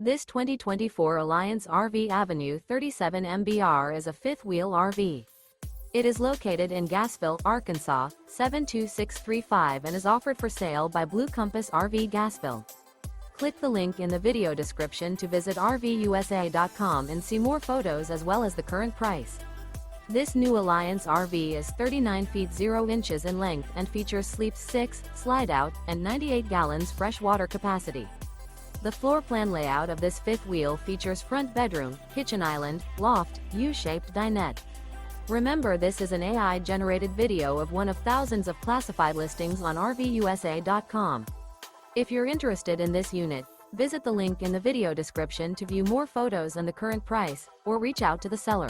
This 2024 Alliance RV Avenue 37 MBR is a fifth-wheel RV. It is located in Gassville, Arkansas, 72635 and is offered for sale by Blue Compass RV Gassville. Click the link in the video description to visit RVUSA.com and see more photos as well as the current price. This new Alliance RV is 39 feet 0 inches in length and features sleeps 6, slide-out, and 98 gallons fresh water capacity. The floor plan layout of this fifth wheel features front bedroom, kitchen island, loft, U-shaped dinette. Remember, this is an AI-generated video of one of thousands of classified listings on RVUSA.com. If you're interested in this unit, visit the link in the video description to view more photos and the current price, or reach out to the seller.